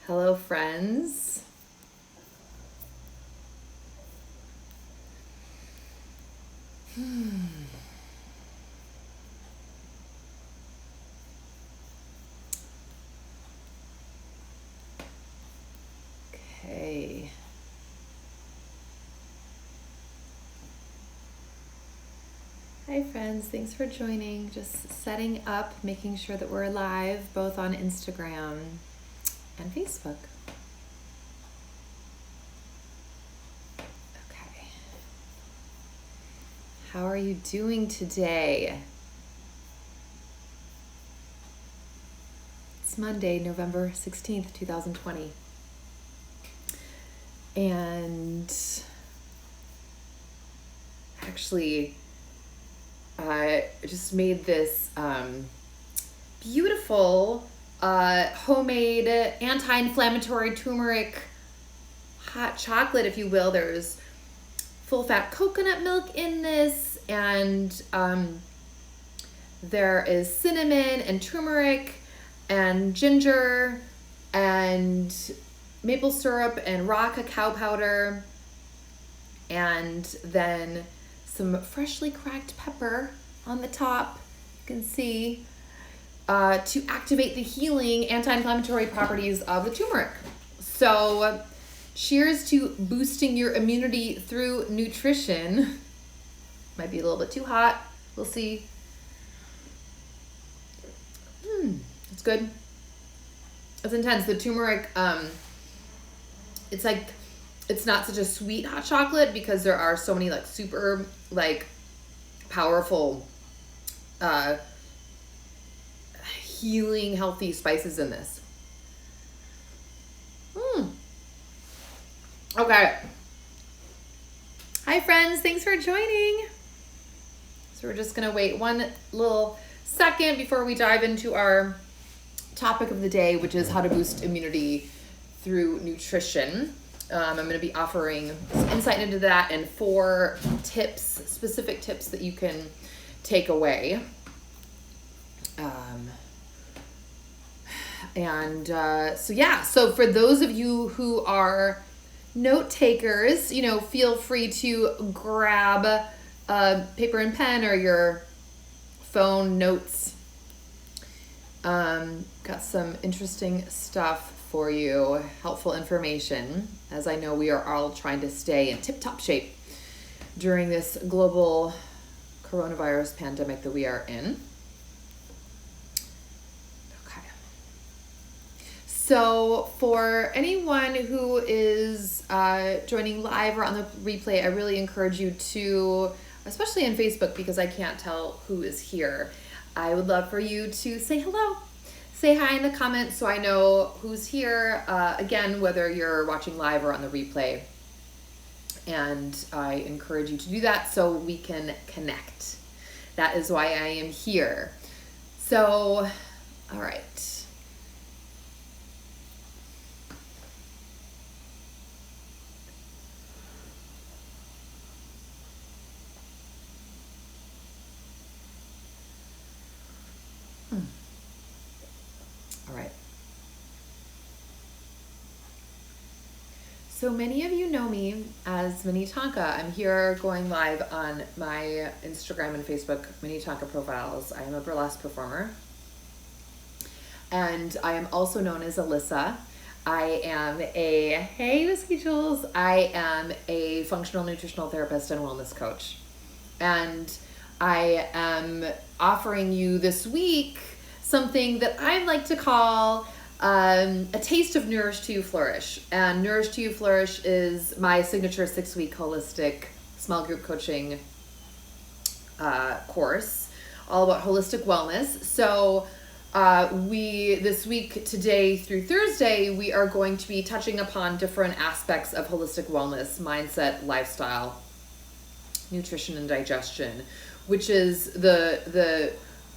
Hello, friends. Okay. Hi, friends. Thanks for joining. Just setting up, making sure that we're live both on Instagram and Facebook. Okay. How are you doing today? It's Monday, November 16th, 2020. And actually, I just made this beautiful homemade anti-inflammatory turmeric hot chocolate, if you will. There's full-fat coconut milk in this, and there is cinnamon and turmeric and ginger and maple syrup and raw cacao powder, and then some freshly cracked pepper on the top, you can see, to activate the healing anti-inflammatory properties of the turmeric. So cheers to boosting your immunity through nutrition. Might be a little bit too hot, we'll see. It's good. It's intense. The turmeric, it's not such a sweet hot chocolate because there are so many super powerful healing healthy spices in this. Okay. Hi friends, thanks for joining. So we're just gonna wait one little second before we dive into our topic of the day, which is how to boost immunity through nutrition. I'm going to be offering some insight into that and 4 tips, specific tips that you can take away. So for those of you who are note takers, feel free to grab a paper and pen or your phone notes. Got some interesting stuff for you, helpful information, as I know we are all trying to stay in tip-top shape during this global coronavirus pandemic that we are in. Okay. So for anyone who is joining live or on the replay, I really encourage you to, especially on Facebook, because I can't tell who is here, I would love for you to say hello. Say hi in the comments so I know who's here, again, whether you're watching live or on the replay. And I encourage you to do that so we can connect. That is why I am here. So, all right. All right. So many of you know me as Minnetonka. I'm here going live on my Instagram and Facebook Minnetonka profiles. I am a burlesque performer. And I am also known as Alyssa. Hey Whiskey Jules, I am a functional nutritional therapist and wellness coach. And I am offering you this week something that I like to call a taste of Nourish to You Flourish. And Nourish to You Flourish is my signature 6-week holistic small group coaching course, all about holistic wellness. So this week, today through Thursday, we are going to be touching upon different aspects of holistic wellness, mindset, lifestyle, nutrition, and digestion, which is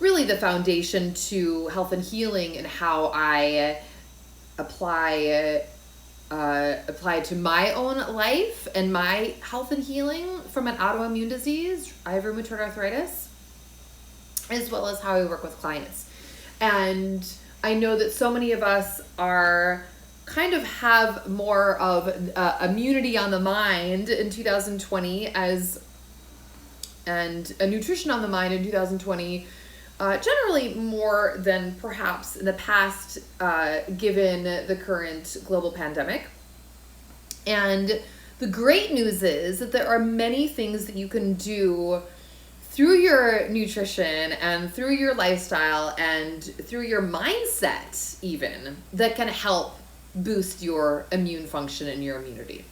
really the foundation to health and healing, and how I apply to my own life and my health and healing from an autoimmune disease. I have rheumatoid arthritis, as well as how I work with clients. And I know that so many of us are kind of have more of immunity on the mind in 2020 and a nutrition on the mind in 2020, generally more than perhaps in the past, given the current global pandemic. And the great news is that there are many things that you can do through your nutrition and through your lifestyle and through your mindset even that can help boost your immune function and your immunity.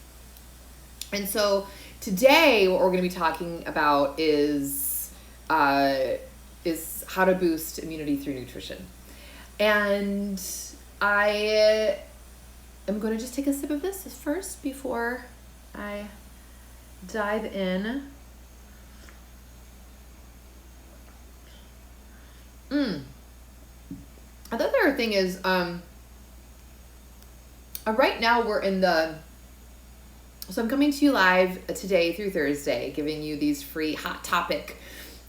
And so today what we're going to be talking about is how to boost immunity through nutrition. And I am going to just take a sip of this first before I dive in. The other thing is, right now we're in so I'm coming to you live today through Thursday, giving you these free hot topic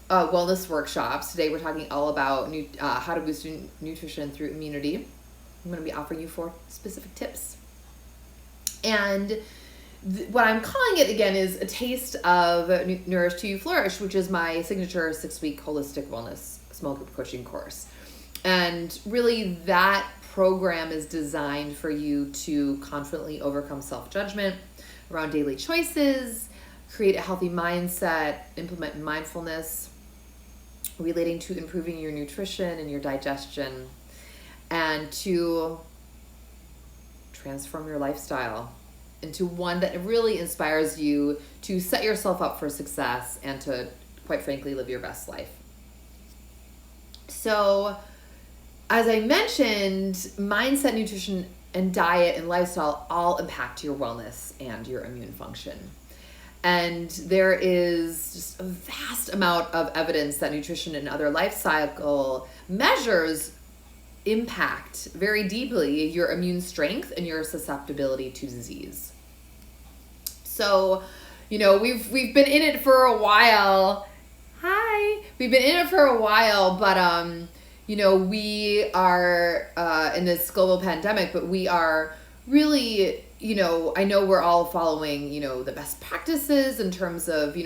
wellness workshops. Today we're talking all about how to boost nutrition through immunity. I'm going to be offering you 4 specific tips. And what I'm calling it again is a taste of Nourish to You Flourish, which is my signature 6-week holistic wellness small group coaching course. And really that program is designed for you to confidently overcome self-judgment around daily choices, create a healthy mindset, implement mindfulness relating to improving your nutrition and your digestion, and to transform your lifestyle into one that really inspires you to set yourself up for success and to, quite frankly, live your best life. So, as I mentioned, mindset, nutrition, and diet and lifestyle all impact your wellness and your immune function. And there is just a vast amount of evidence that nutrition and other life cycle measures impact very deeply your immune strength and your susceptibility to disease. So, we've been in it for a while. Hi. We've been in it for a while, but we are in this global pandemic, but we are really, I know we're all following, the best practices in terms of,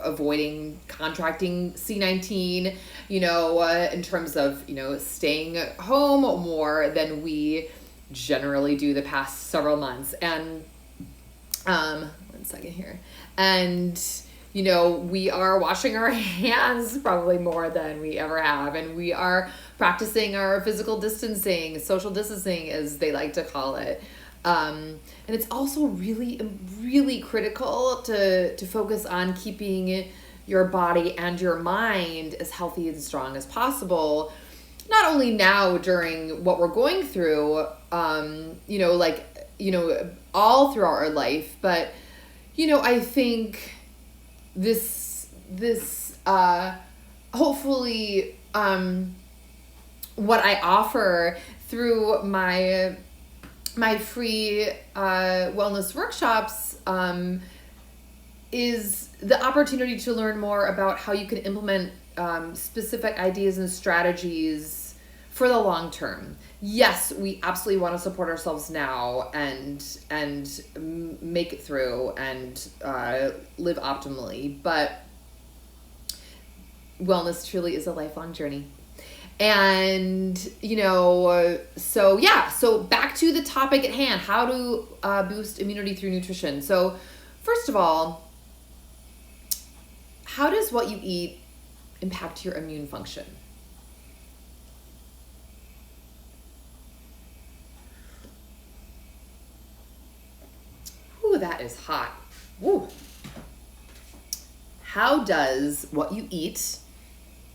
avoiding contracting C-19, in terms of, staying home more than we generally do the past several months. And, 1 second here. And, we are washing our hands probably more than we ever have. And we are practicing our physical distancing, social distancing, as they like to call it. And it's also really, really critical to focus on keeping your body and your mind as healthy and strong as possible. Not only now during what we're going through, all throughout our life, but, I think this hopefully what I offer through my free wellness workshops is the opportunity to learn more about how you can implement specific ideas and strategies for the long term. Yes, we absolutely want to support ourselves now and make it through and live optimally, but wellness truly is a lifelong journey. And, so back to the topic at hand, how to boost immunity through nutrition. So first of all, how does what you eat impact your immune function? Ooh, that is hot. Ooh. How does what you eat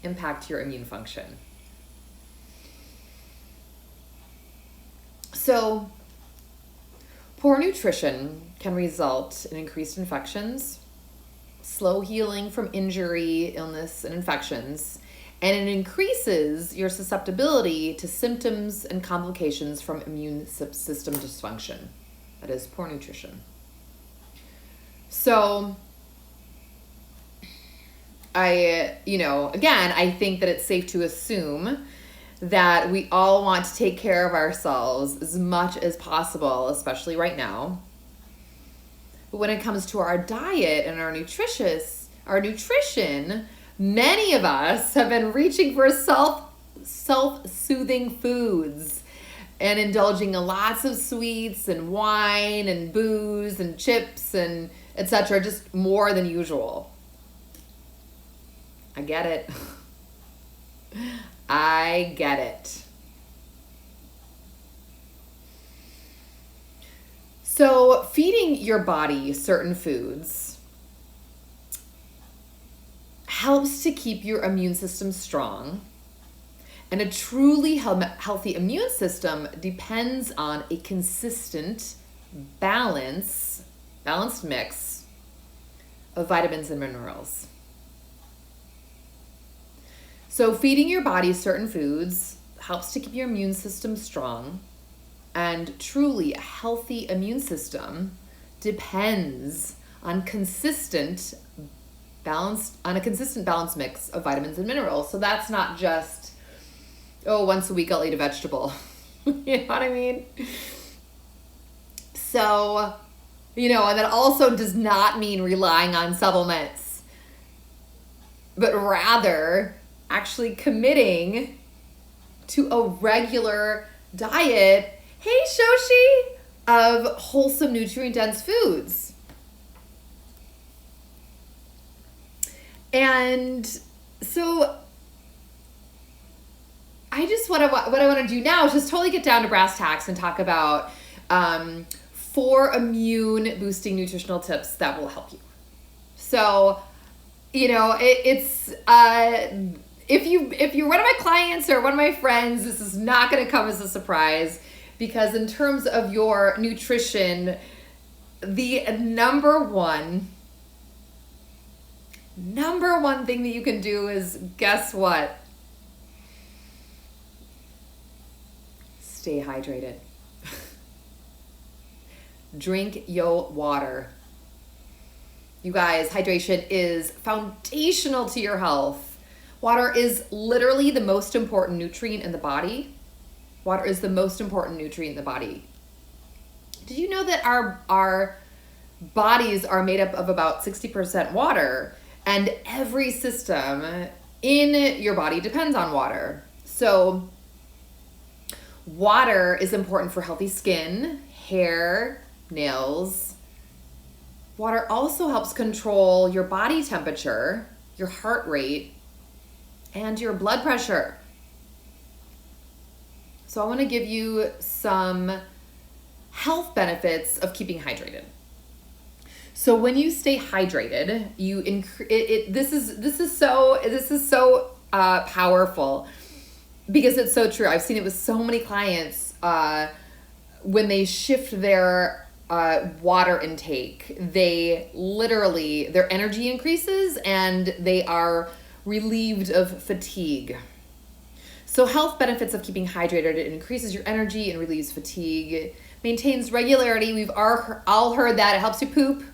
impact your immune function? So, poor nutrition can result in increased infections, slow healing from injury, illness, and infections, and it increases your susceptibility to symptoms and complications from immune system dysfunction. That is poor nutrition. So, I think that it's safe to assume that we all want to take care of ourselves as much as possible, especially right now. But when it comes to our diet and our nutrition, many of us have been reaching for self-soothing foods and indulging in lots of sweets and wine and booze and chips and etc., just more than usual. I get it. I get it. So feeding your body certain foods helps to keep your immune system strong. And a truly healthy immune system depends on a consistent, balanced mix of vitamins and minerals. So feeding your body certain foods helps to keep your immune system strong. And truly, a healthy immune system depends on a consistent balanced mix of vitamins and minerals. So that's not just, once a week I'll eat a vegetable. You know what I mean? So, and that also does not mean relying on supplements, but rather actually committing to a regular diet, hey Shoshi, of wholesome, nutrient-dense foods. And so what I want to do now is just totally get down to brass tacks and talk about 4 immune boosting nutritional tips that will help you. So, it's if you're one of my clients or one of my friends, this is not going to come as a surprise, because in terms of your nutrition, the number one thing that you can do is, guess what? Stay hydrated. Drink your water. You guys, hydration is foundational to your health. Water is literally the most important nutrient in the body. Water is the most important nutrient in the body. Did you know that our bodies are made up of about 60% water, and every system in your body depends on water? So water is important for healthy skin, hair, nails. Water also helps control your body temperature, your heart rate, and your blood pressure. So I want to give you some health benefits of keeping hydrated. So when you stay hydrated, this is so powerful, because it's so true. I've seen it with so many clients when they shift their water intake, their energy increases and they are relieved of fatigue. So health benefits of keeping hydrated: it increases your energy and relieves fatigue. It maintains regularity. We've all heard that. It helps you poop.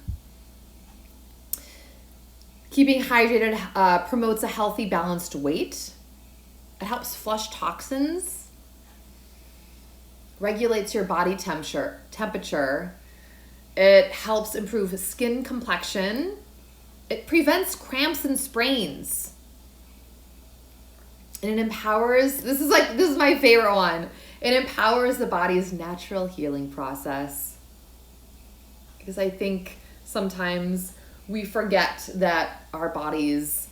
Keeping hydrated promotes a healthy, balanced weight. It helps flush toxins. Regulates your body temperature. It helps improve skin complexion. It prevents cramps and sprains. And it empowers, this is my favorite one. It empowers the body's natural healing process. Because I think sometimes we forget that our bodies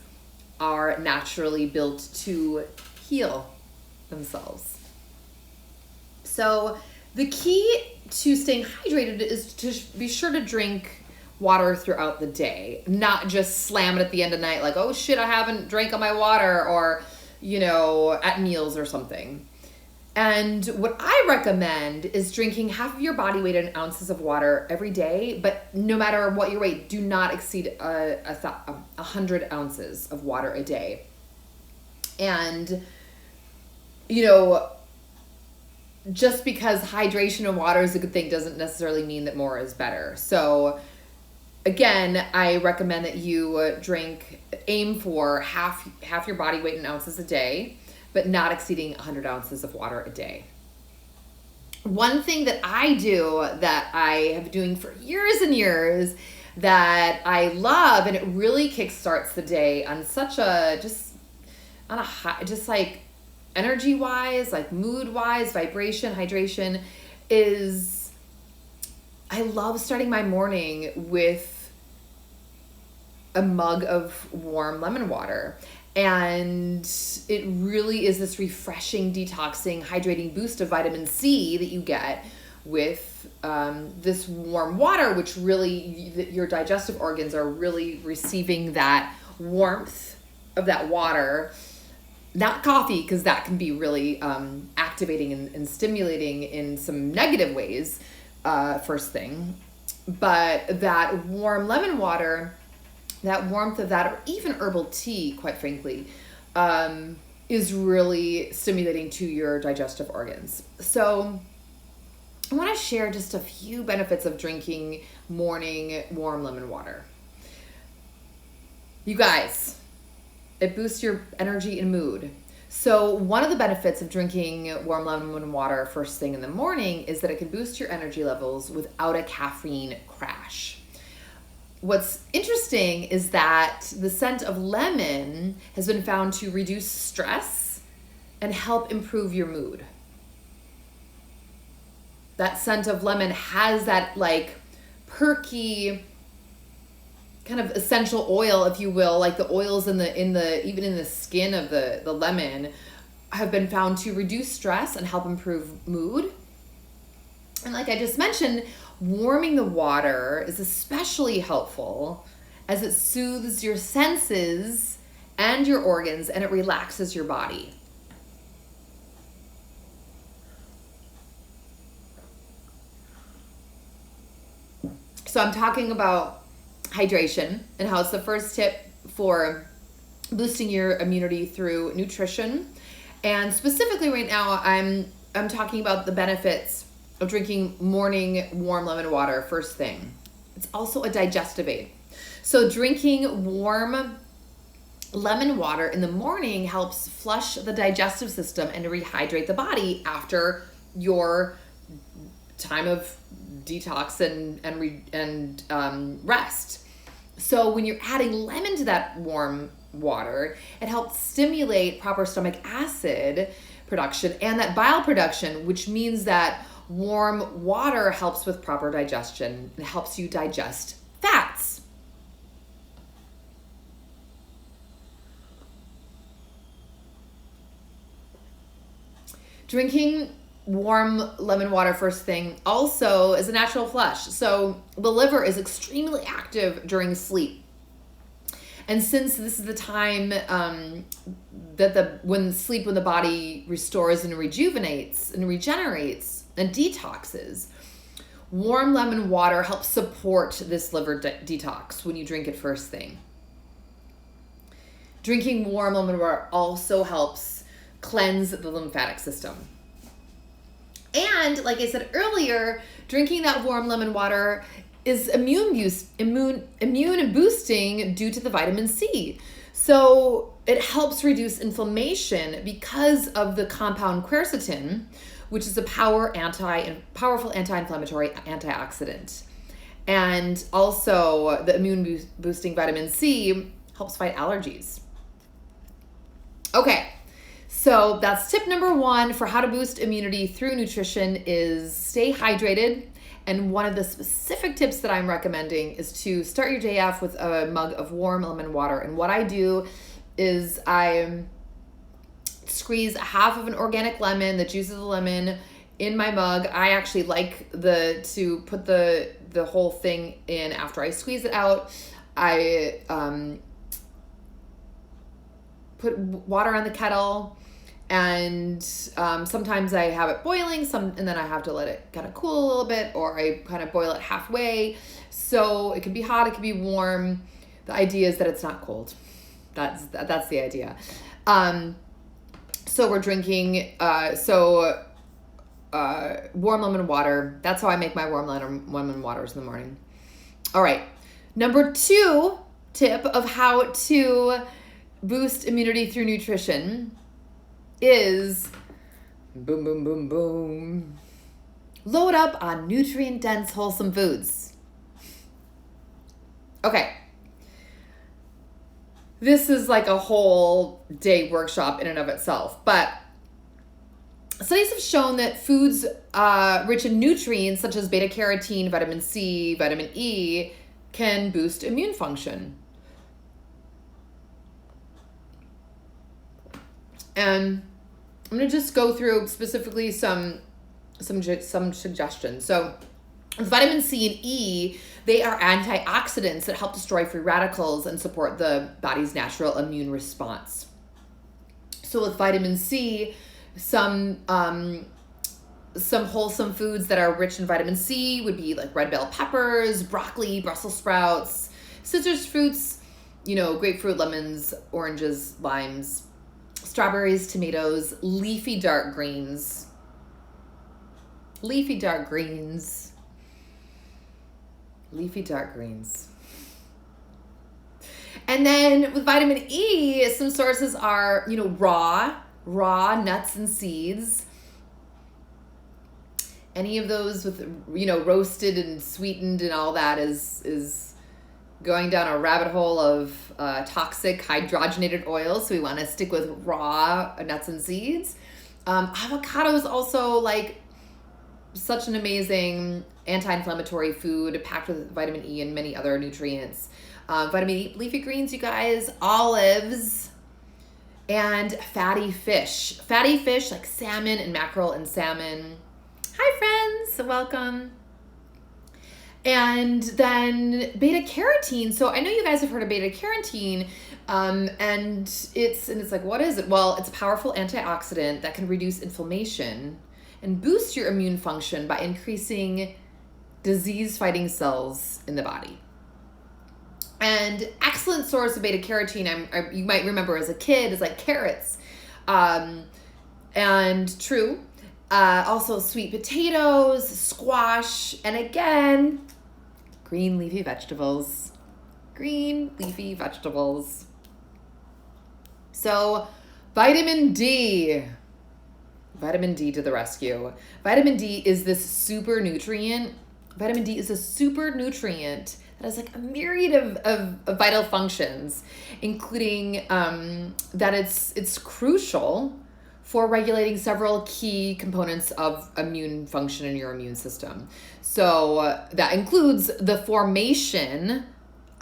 are naturally built to heal themselves. So the key to staying hydrated is to be sure to drink water throughout the day, not just slam it at the end of the night like, oh shit, I haven't drank all my water, or at meals or something. And what I recommend is drinking half of your body weight in ounces of water every day, but no matter what your weight, do not exceed 100 ounces of water a day. And, just because hydration and water is a good thing doesn't necessarily mean that more is better. So again, I recommend that you aim for half your body weight in ounces a day. but not exceeding 100 ounces of water a day. One thing that I do that I have been doing for years and years that I love, and it really kickstarts the day on such a, just on a high, just like energy wise, like mood wise, vibration, hydration, is I love starting my morning with a mug of warm lemon water. And it really is this refreshing, detoxing, hydrating boost of vitamin C that you get with this warm water, which really, your digestive organs are really receiving that warmth of that water. Not coffee, because that can be really activating and stimulating in some negative ways, first thing. But that warm lemon water, that warmth of that, or even herbal tea, quite frankly, is really stimulating to your digestive organs. So I want to share just a few benefits of drinking morning warm lemon water. You guys, it boosts your energy and mood. So one of the benefits of drinking warm lemon water first thing in the morning is that it can boost your energy levels without a caffeine crash. What's interesting is that the scent of lemon has been found to reduce stress and help improve your mood. That scent of lemon has that like perky kind of essential oil, if you will, like the oils in the even in the skin of the lemon have been found to reduce stress and help improve mood. And like I just mentioned, warming the water is especially helpful as it soothes your senses and your organs, and it relaxes your body. So I'm talking about hydration and how it's the first tip for boosting your immunity through nutrition. And specifically right now, I'm talking about the benefits of drinking morning warm lemon water first thing. It's also a digestive aid. So drinking warm lemon water in the morning helps flush the digestive system and rehydrate the body after your time of detox and rest. So when you're adding lemon to that warm water, it helps stimulate proper stomach acid production and that bile production, which means that warm water helps with proper digestion. It helps you digest fats. Drinking warm lemon water first thing also is a natural flush. So the liver is extremely active during sleep. And since this is the time when the body restores and rejuvenates and regenerates and detoxes, warm lemon water helps support this liver detox when you drink it first thing. Drinking warm lemon water also helps cleanse the lymphatic system. And like I said earlier, drinking that warm lemon water is immune boosting due to the vitamin C. So it helps reduce inflammation because of the compound quercetin, which is a powerful anti-inflammatory antioxidant. And also the immune boosting vitamin C helps fight allergies. Okay. So that's tip number 1 for how to boost immunity through nutrition is stay hydrated. And one of the specific tips that I'm recommending is to start your day off with a mug of warm lemon water. And what I do is I squeeze half of an organic lemon, the juice of the lemon, in my mug. I actually like to put the whole thing in after I squeeze it out. I put water on the kettle. And sometimes I have it boiling, and then I have to let it kind of cool a little bit, or I kind of boil it halfway. So it can be hot, it can be warm. The idea is that it's not cold. That's the idea. So we're drinking warm lemon water. That's how I make my warm lemon waters in the morning. All right. Number 2 tip of how to boost immunity through nutrition is, boom, boom, boom, boom, load up on nutrient-dense, wholesome foods. Okay. This is like a whole day workshop in and of itself, but studies have shown that foods rich in nutrients such as beta-carotene, vitamin C, vitamin E can boost immune function. And I'm going to just go through specifically some suggestions. So with vitamin C and E, they are antioxidants that help destroy free radicals and support the body's natural immune response. So with vitamin C, some wholesome foods that are rich in vitamin C would be like red bell peppers, broccoli, Brussels sprouts, citrus fruits, grapefruit, lemons, oranges, limes, strawberries, tomatoes, leafy dark greens. Leafy dark greens. And then with vitamin E, some sources are, raw nuts and seeds. Any of those with, roasted and sweetened and all that is going down a rabbit hole of toxic hydrogenated oils. So we want to stick with raw nuts and seeds. Avocado is also like such an amazing anti-inflammatory food packed with vitamin E and many other nutrients. Vitamin E, leafy greens, you guys, olives, and fatty fish. Fatty fish like salmon and mackerel and salmon. Hi, friends. Welcome. And then beta carotene. So I know you guys have heard of beta carotene, and it's like, what is it? Well, it's a powerful antioxidant that can reduce inflammation and boost your immune function by increasing disease-fighting cells in the body. And excellent source of beta carotene, you might remember as a kid, is like carrots, and true. Also sweet potatoes, squash, and again, green leafy vegetables. So vitamin D to the rescue. Vitamin D is this super nutrient. Vitamin D is a super nutrient that has like a myriad of vital functions, including that it's crucial for regulating several key components of immune function in your immune system. So that includes the formation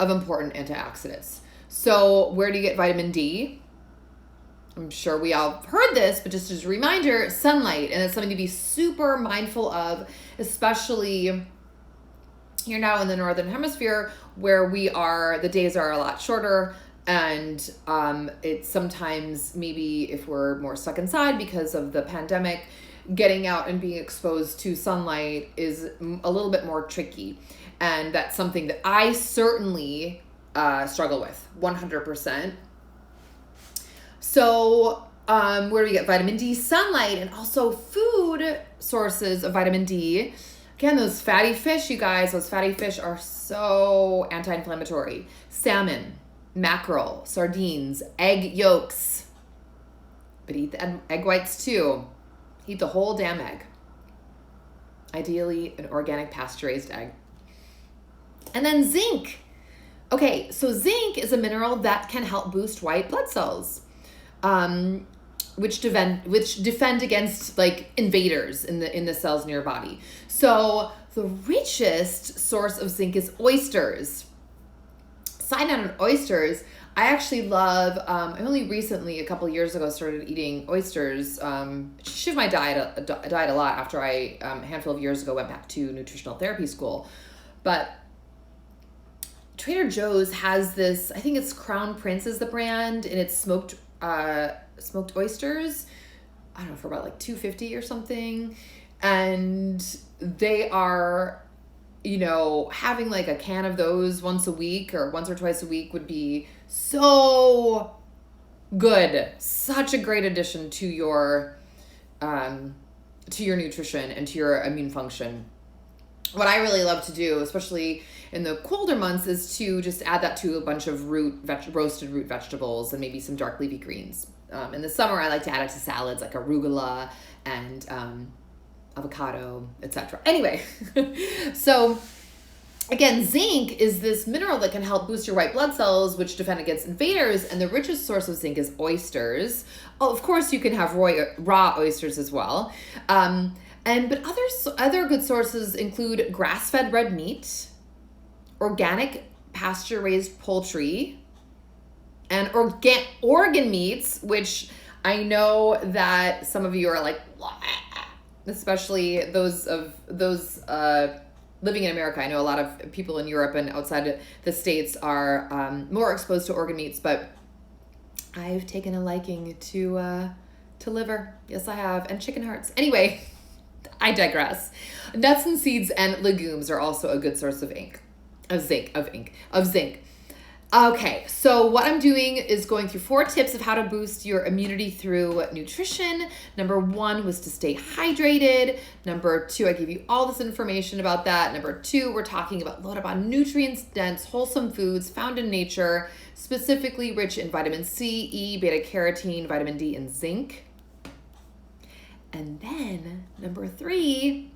of important antioxidants. So where do you get vitamin D? I'm sure we all heard this, but just as a reminder, sunlight. And it's something to be super mindful of, especially here now in the Northern Hemisphere where the days are a lot shorter. And it's sometimes, maybe if we're more stuck inside because of the pandemic, getting out and being exposed to sunlight is a little bit more tricky. And that's something that I certainly struggle with 100%. So where do we get vitamin D? Sunlight, and also food sources of vitamin D. Again, those fatty fish, you guys, those fatty fish are so anti-inflammatory. Salmon, mackerel, sardines, egg yolks. But eat the egg whites too. Eat the whole damn egg. Ideally, an organic pasture-raised egg. And then zinc. Okay, so zinc is a mineral that can help boost white blood cells, which defend against like invaders in the cells in your body. So the richest source of zinc is oysters. Side note on oysters, I actually love, I only recently, a couple of years ago, started eating oysters. Shifted my diet a lot after I, a handful of years ago, went back to nutritional therapy school. But Trader Joe's has this, I think it's Crown Prince is the brand, and it's smoked oysters, I don't know, for about like $2.50 or something. And they are, having like a can of those once a week or once or twice a week would be so good. Such a great addition to your nutrition and to your immune function. what I really love to do, especially in the colder months, is to just add that to a bunch of roasted root vegetables and maybe some dark leafy greens. In the summer, I like to add it to salads like arugula and avocado, etc. Anyway, so again, zinc is this mineral that can help boost your white blood cells, which defend against invaders, and the richest source of zinc is oysters. Oh, of course, you can have raw oysters as well. But other good sources include grass-fed red meat, organic pasture-raised poultry, and organ meats, which I know that some of you are like, what? Especially those living in America. I know a lot of people in Europe and outside the States are more exposed to organ meats, but I've taken a liking to liver. Yes, I have. And chicken hearts. Anyway, I digress. Nuts and seeds and legumes are also a good source of zinc. Okay, so what I'm doing is going through 4 tips of how to boost your immunity through nutrition. Number 1 was to stay hydrated. Number 2, I gave you all this information about that. Number 2, we're talking about load up on nutrients-dense, wholesome foods found in nature, specifically rich in vitamin C, E, beta-carotene, vitamin D, and zinc. And then number 3,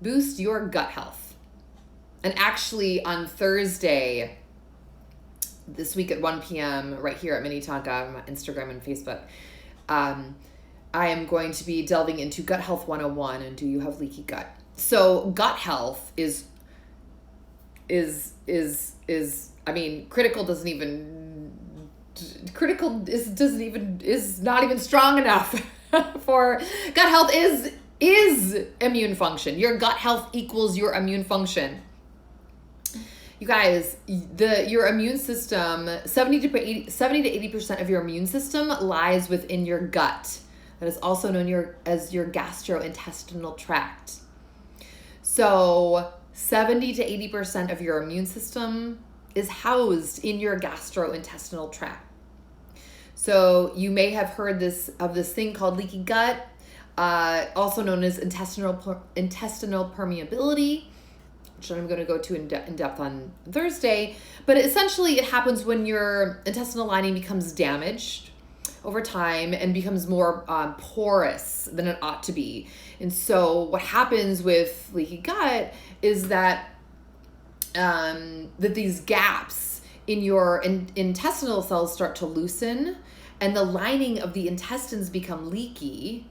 boost your gut health. And actually on Thursday, this week at 1 p.m. right here at Minnetonka on Instagram and Facebook, I am going to be delving into Gut Health 101 and do you have leaky gut? So gut health is not even strong enough for gut health is immune function. Your gut health equals your immune function. You guys, your immune system, 70 to 80% of your immune system lies within your gut. That is also known as your gastrointestinal tract. So 70 to 80% of your immune system is housed in your gastrointestinal tract. So you may have heard of this thing called leaky gut, also known as intestinal permeability, which I'm going to go to in depth on Thursday. But essentially it happens when your intestinal lining becomes damaged over time and becomes more porous than it ought to be. And so what happens with leaky gut is that these gaps in your intestinal cells start to loosen and the lining of the intestines become leaky.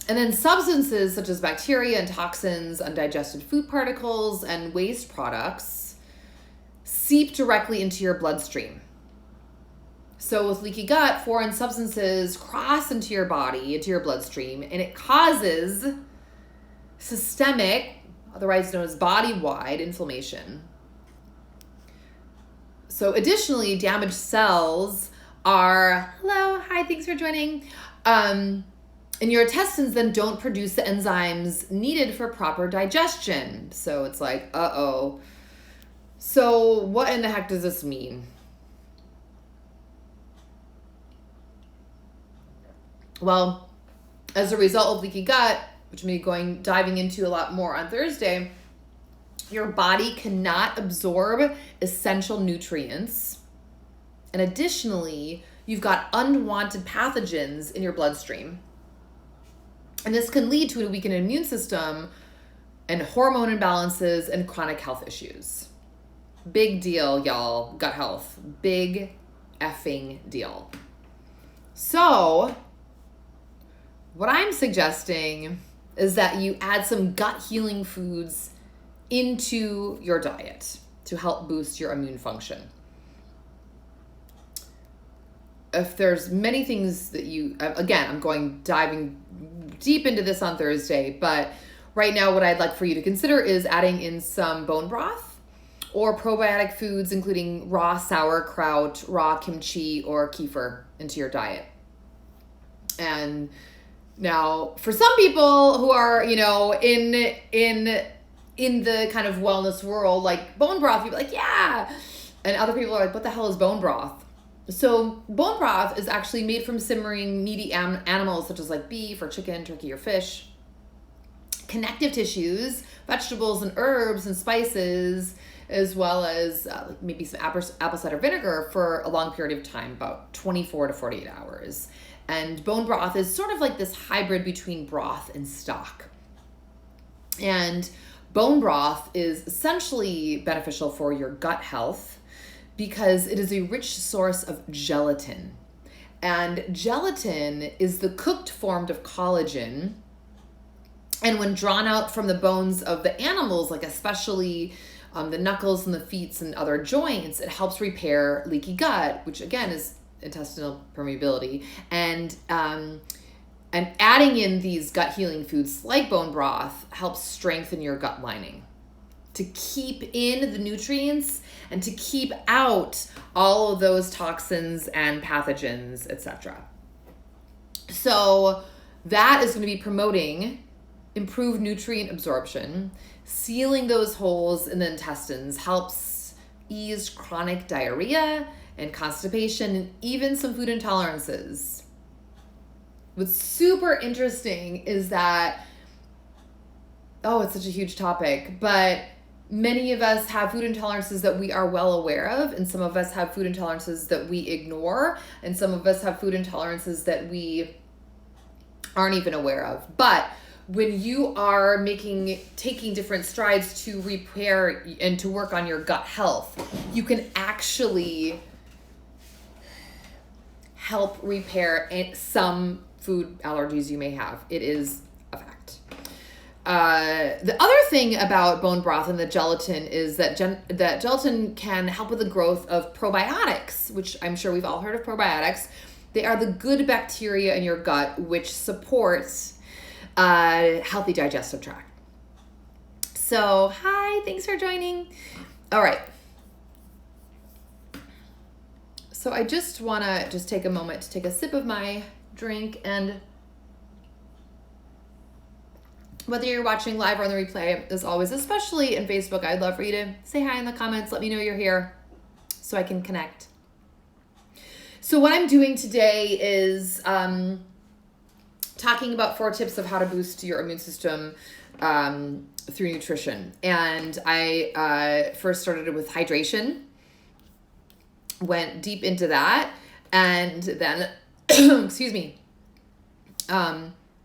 And then substances such as bacteria and toxins, undigested food particles, and waste products seep directly into your bloodstream. So with leaky gut, foreign substances cross into your body, into your bloodstream, and it causes systemic, otherwise known as body-wide inflammation. So additionally, damaged cells are, thanks for joining, and your intestines then don't produce the enzymes needed for proper digestion. So it's like, uh-oh. So what in the heck does this mean? Well, as a result of leaky gut, which I'm going to be diving into a lot more on Thursday, your body cannot absorb essential nutrients. And additionally, you've got unwanted pathogens in your bloodstream. And this can lead to a weakened immune system and hormone imbalances and chronic health issues. Big deal, y'all. Gut health. Big effing deal. So, what I'm suggesting is that you add some gut healing foods into your diet to help boost your immune function. If there's many things that I'm diving deep into this on Thursday, but right now what I'd like for you to consider is adding in some bone broth or probiotic foods, including raw sauerkraut, raw kimchi, or kefir into your diet. And now for some people who are, in the kind of wellness world, like bone broth, you'd be like, yeah. And other people are like, what the hell is bone broth? So bone broth is actually made from simmering meaty animals such as like beef or chicken, turkey, or fish. connective tissues, vegetables and herbs and spices, as well as maybe some apple cider vinegar for a long period of time, about 24 to 48 hours. And bone broth is sort of like this hybrid between broth and stock. And bone broth is essentially beneficial for your gut health because it is a rich source of gelatin. And gelatin is the cooked form of collagen. And when drawn out from the bones of the animals, like especially the knuckles and the feet and other joints, it helps repair leaky gut, which again is intestinal permeability. And adding in these gut healing foods like bone broth helps strengthen your gut lining to keep in the nutrients and to keep out all of those toxins and pathogens, etc. So that is going to be promoting improved nutrient absorption. Sealing those holes in the intestines helps ease chronic diarrhea and constipation and even some food intolerances. What's super interesting is that, it's such a huge topic, but many of us have food intolerances that we are well aware of, and some of us have food intolerances that we ignore, and some of us have food intolerances that we aren't even aware of. But when you are taking different strides to repair and to work on your gut health, you can actually help repair some food allergies you may have. It is a fact. The other thing about bone broth and the gelatin is that that gelatin can help with the growth of probiotics, which I'm sure we've all heard of probiotics. They are the good bacteria in your gut, which supports a healthy digestive tract. So, hi, thanks for joining. All right. So I just want to take a moment to take a sip of my drink, and whether you're watching live or on the replay, as always, especially in Facebook, I'd love for you to say hi in the comments. Let me know you're here so I can connect. So what I'm doing today is talking about 4 tips of how to boost your immune system through nutrition. And I first started with hydration, went deep into that, and then,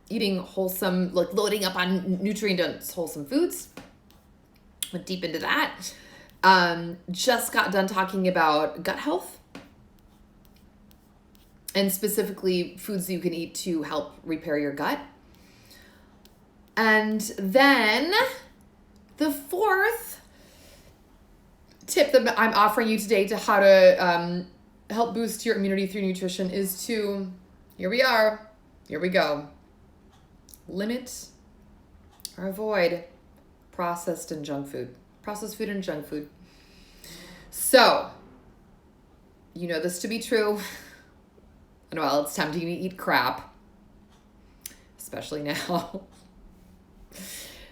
eating wholesome, like loading up on nutrient-dense wholesome foods. Went deep into that. Just got done talking about gut health, and specifically foods you can eat to help repair your gut. And then the 4th tip that I'm offering you today to how to help boost your immunity through nutrition is to, here we go, limit or avoid processed food and junk food. So, you know this to be true. And while it's tempting to eat crap, especially now,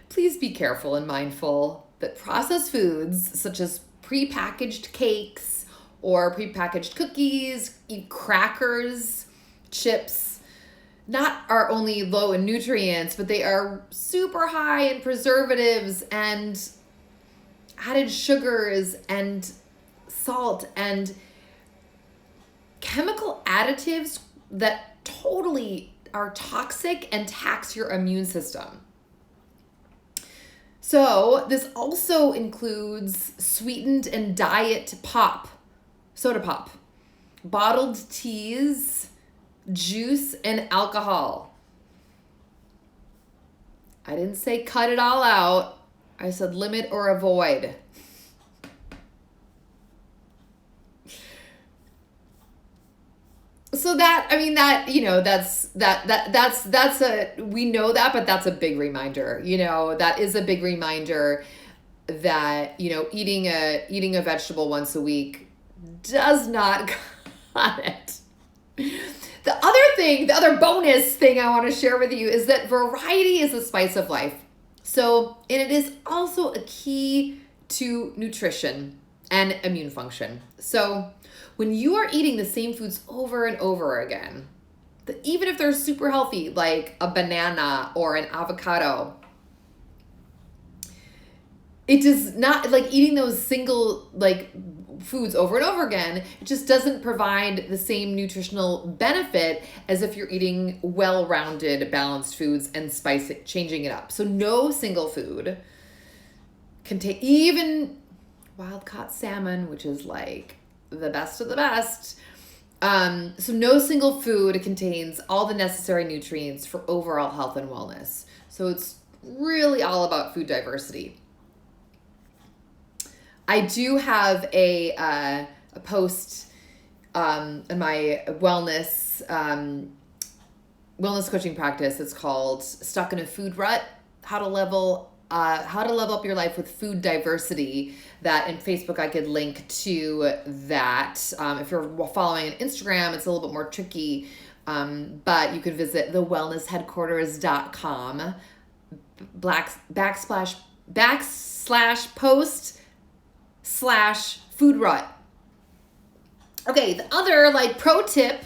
please be careful and mindful that processed foods such as prepackaged cakes or prepackaged cookies, crackers, chips, are only low in nutrients, but they are super high in preservatives and added sugars and salt and chemical additives that totally are toxic and tax your immune system. So this also includes sweetened and diet soda pop, bottled teas, juice, and alcohol. I didn't say cut it all out. I said limit or avoid. So we know that, but that's a big reminder. That is a big reminder that, eating a vegetable once a week does not cut it. The other bonus thing I want to share with you is that variety is the spice of life. So, and it is also a key to nutrition and immune function. So, when you are eating the same foods over and over again, even if they're super healthy, like a banana or an avocado, it does not, like, eating those single, like, foods over and over again, it just doesn't provide the same nutritional benefit as if you're eating well-rounded, balanced foods and changing it up. So no single food can take, even wild-caught salmon, which is like the best of the best. So no single food contains all the necessary nutrients for overall health and wellness. So it's really all about food diversity. I do have a post in my wellness coaching practice. It's called "Stuck in a Food Rut: How to Level Up Your Life with Food Diversity." That in Facebook I could link to that. If you're following on Instagram, it's a little bit more tricky, but you could visit thewellnessheadquarters.com /post/food rut. Okay, the other like pro tip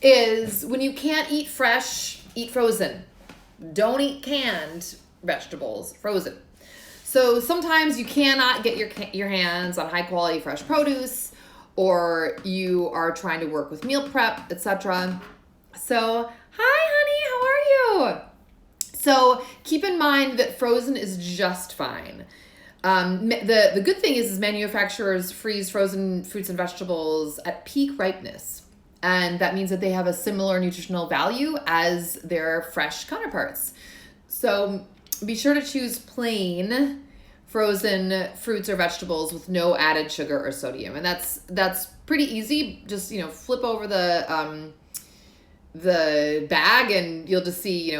is when you can't eat fresh, eat frozen. Don't eat canned vegetables, frozen. So sometimes you cannot get your hands on high quality fresh produce, or you are trying to work with meal prep, etc. So, hi honey, how are you? So keep in mind that frozen is just fine. The good thing is manufacturers freeze frozen fruits and vegetables at peak ripeness. And that means that they have a similar nutritional value as their fresh counterparts. So be sure to choose plain frozen fruits or vegetables with no added sugar or sodium. And that's pretty easy. Just, flip over the bag and you'll just see,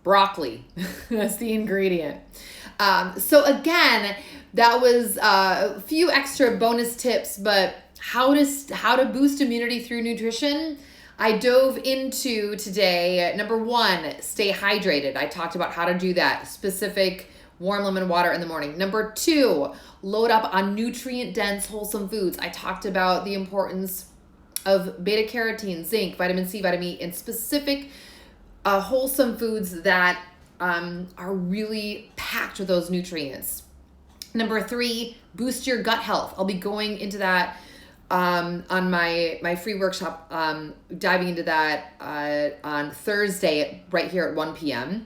broccoli. That's the ingredient. So again, that was a few extra bonus tips, but how to boost immunity through nutrition, I dove into today. Number 1, stay hydrated. I talked about how to do that. Specific warm lemon water in the morning. Number 2, load up on nutrient-dense, wholesome foods. I talked about the importance of beta carotene, zinc, vitamin C, vitamin E, and specific wholesome foods that are really packed with those nutrients. Number 3, boost your gut health. I'll be going into that on my free workshop, diving into that on Thursday right here at 1 p.m.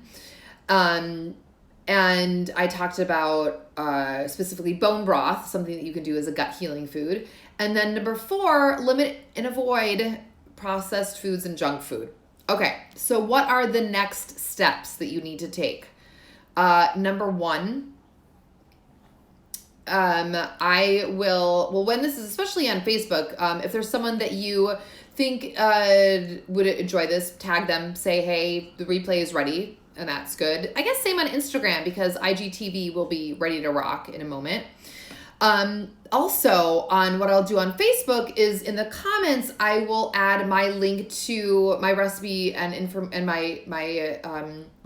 And I talked about specifically bone broth, something that you can do as a gut healing food. And then number 4, limit and avoid processed foods and junk food. Okay, so what are the next steps that you need to take? Number 1, when this is especially on Facebook, if there's someone that you think would enjoy this, tag them, say, hey, the replay is ready, and that's good. I guess same on Instagram, because IGTV will be ready to rock in a moment. Also, on what I'll do on Facebook is in the comments, I will add my link to my recipe and my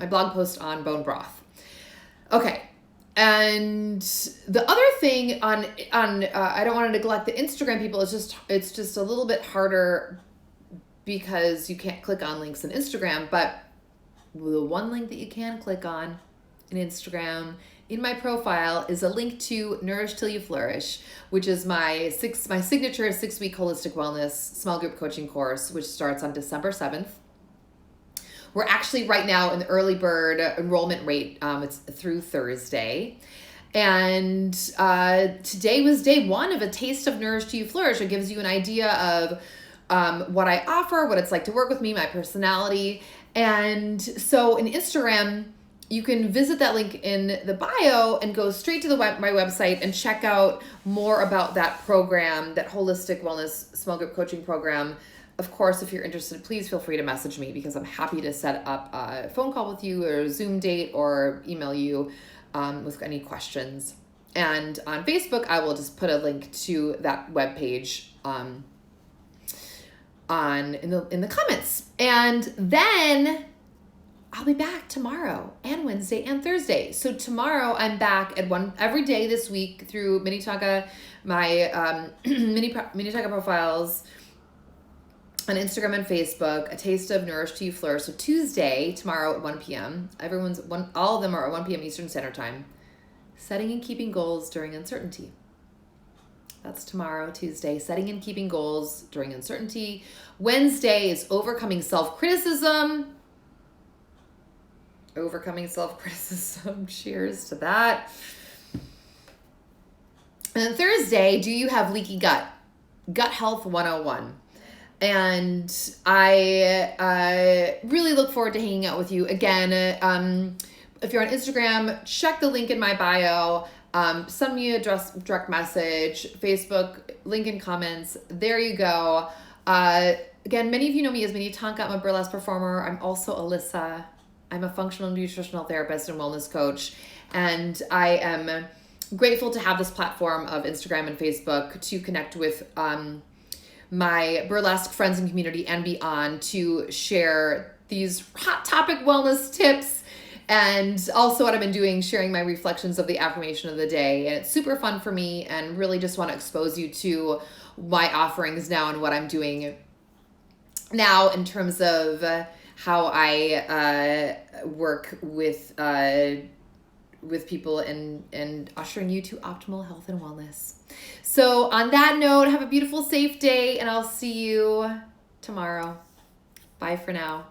blog post on bone broth. Okay. And the other thing on I don't want to neglect the Instagram people. It's just a little bit harder because you can't click on links on Instagram, but the one link that you can click on in Instagram in my profile is a link to Nourish Till You Flourish, which is my signature 6-week holistic wellness small group coaching course, which starts on December 7th. We're actually right now in the early bird enrollment rate. It's through Thursday. And today was day 1 of a taste of Nourish Till You Flourish. It gives you an idea of what I offer, what it's like to work with me, my personality. And so in Instagram, you can visit that link in the bio and go straight to my website and check out more about that program, that holistic wellness small group coaching program. Of course, if you're interested, please feel free to message me, because I'm happy to set up a phone call with you or a Zoom date or email you with any questions. And on Facebook, I will just put a link to that webpage in the comments. And then I'll be back tomorrow and Wednesday and Thursday. So tomorrow I'm back at 1 every day this week through Minnetonka, my Minnetonka profiles on Instagram and Facebook, a taste of Nourish Till You Flourish. So Tuesday, tomorrow at 1 p.m. All of them are at 1 p.m. Eastern Standard Time. Setting and keeping goals during uncertainty. That's tomorrow, Tuesday. Setting and keeping goals during uncertainty. Wednesday is overcoming self-criticism. Overcoming self-criticism. Cheers to that. And then Thursday, do you have leaky gut? Gut Health 101. And I really look forward to hanging out with you again. If you're on Instagram, check the link in my bio. Send me a direct message, Facebook, link in comments. There you go. Again, many of you know me as Minnie Tonka. I'm a burlesque performer. I'm also Alyssa. I'm a functional nutritional therapist and wellness coach. And I am grateful to have this platform of Instagram and Facebook to connect with my burlesque friends and community and beyond, to share these hot topic wellness tips, and also what I've been doing, sharing my reflections of the affirmation of the day. And it's super fun for me, and really just want to expose you to my offerings now and what I'm doing now in terms of how I work with people and ushering you to optimal health and wellness. So on that note, have a beautiful, safe day, and I'll see you tomorrow. Bye for now.